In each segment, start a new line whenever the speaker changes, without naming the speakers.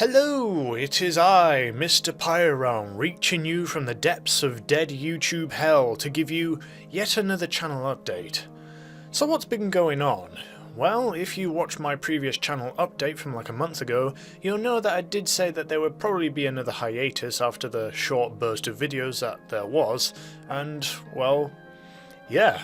Hello, it is I, Mr. Pyre Realm, reaching you from the depths of dead YouTube hell to give you yet another channel update. So what's been going on? Well, if you watched my previous channel update from like a month ago, you'll know that I did say that there would probably be another hiatus after the short burst of videos that there was, and well, yeah.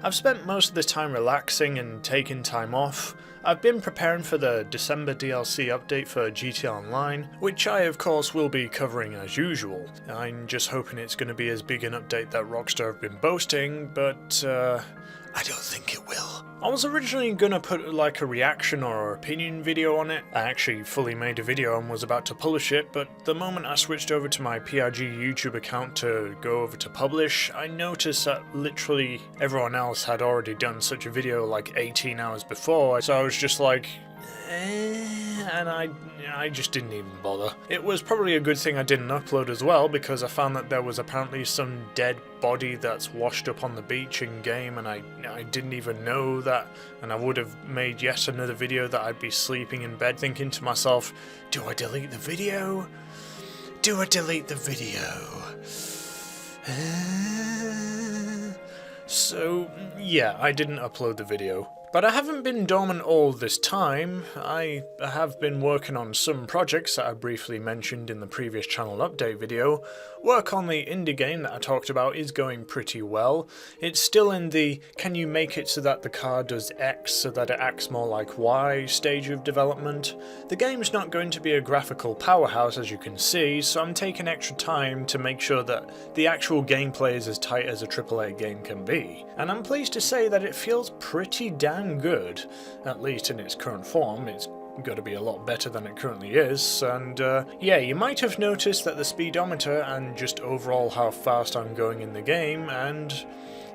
I've spent most of the time relaxing and taking time off. I've been preparing for the December DLC update for GTA Online, which I of course will be covering as usual. I'm just hoping it's going to be as big an update that Rockstar have been boasting, but I don't think it will. I was originally gonna put like a reaction or opinion video on it. I actually fully made a video and was about to publish it, but the moment I switched over to my PRG YouTube account to go over to publish, I noticed that literally everyone else had already done such a video like 18 hours before, so I was just like, and I just didn't even bother. It was probably a good thing I didn't upload as well, because I found that there was apparently some dead body that's washed up on the beach in game, and I didn't even know that, and I would have made yet another video that I'd be sleeping in bed thinking to myself, do I delete the video? Do I delete the video? So yeah, I didn't upload the video. But I haven't been dormant all this time. I have been working on some projects that I briefly mentioned in the previous channel update video. Work on the indie game that I talked about is going pretty well. It's still in the can you make it so that the car does X so that it acts more like Y stage of development. The game's not going to be a graphical powerhouse as you can see, so I'm taking extra time to make sure that the actual gameplay is as tight as a AAA game can be. And I'm pleased to say that it feels pretty damn good, at least in its current form. It's got to be a lot better than it currently is, and yeah, you might have noticed that the speedometer and just overall how fast I'm going in the game, and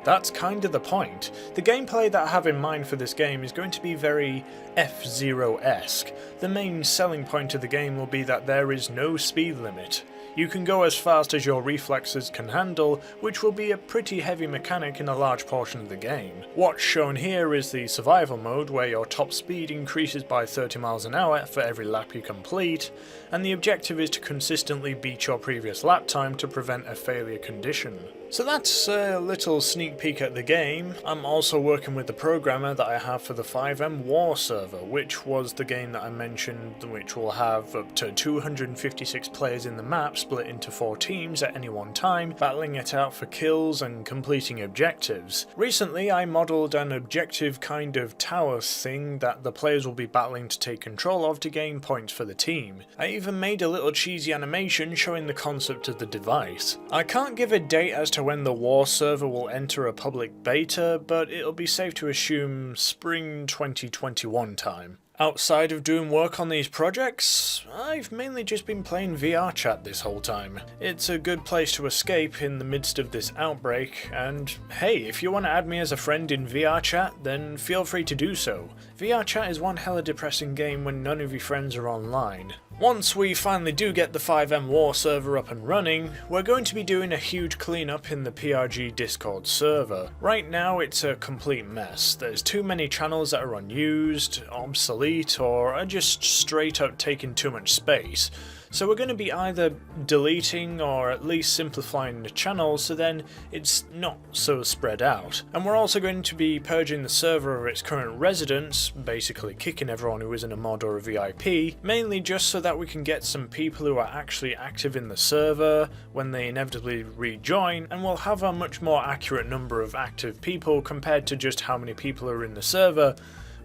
that's kind of the point. The gameplay that I have in mind for this game is going to be very F-Zero-esque. The main selling point of the game will be that there is no speed limit. You can go as fast as your reflexes can handle, which will be a pretty heavy mechanic in a large portion of the game. What's shown here is the survival mode, where your top speed increases by 30 miles an hour for every lap you complete, and the objective is to consistently beat your previous lap time to prevent a failure condition. So that's a little sneak peek at the game. I'm also working with the programmer that I have for the 5M War server, which was the game that I mentioned, which will have up to 256 players in the map split into 4 teams at any one time, battling it out for kills and completing objectives. Recently I modelled an objective kind of tower thing that the players will be battling to take control of to gain points for the team. I even made a little cheesy animation showing the concept of the device. I can't give a date as to when the War server will enter a public beta, but it'll be safe to assume spring 2021 time. Outside of doing work on these projects, I've mainly just been playing VRChat this whole time. It's a good place to escape in the midst of this outbreak, and hey, if you want to add me as a friend in VRChat, then feel free to do so. VRChat is one hella depressing game when none of your friends are online. Once we finally do get the 5M War server up and running, we're going to be doing a huge cleanup in the PRG Discord server. Right now it's a complete mess. There's too many channels that are unused, obsolete, or are just straight up taking too much space. So we're going to be either deleting or at least simplifying the channels so then it's not so spread out. And we're also going to be purging the server of its current residents, basically kicking everyone who isn't a mod or a VIP, mainly just so that we can get some people who are actually active in the server when they inevitably rejoin, and we'll have a much more accurate number of active people compared to just how many people are in the server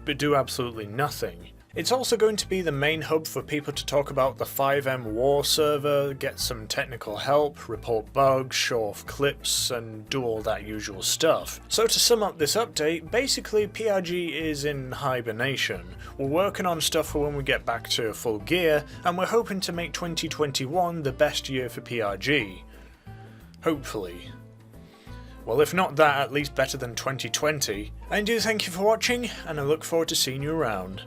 but do absolutely nothing. It's also going to be the main hub for people to talk about the 5M War server, get some technical help, report bugs, show off clips, and do all that usual stuff. So to sum up this update, basically PRG is in hibernation. We're working on stuff for when we get back to full gear, and we're hoping to make 2021 the best year for PRG. Hopefully. Well, if not that, at least better than 2020. I do thank you for watching, and I look forward to seeing you around.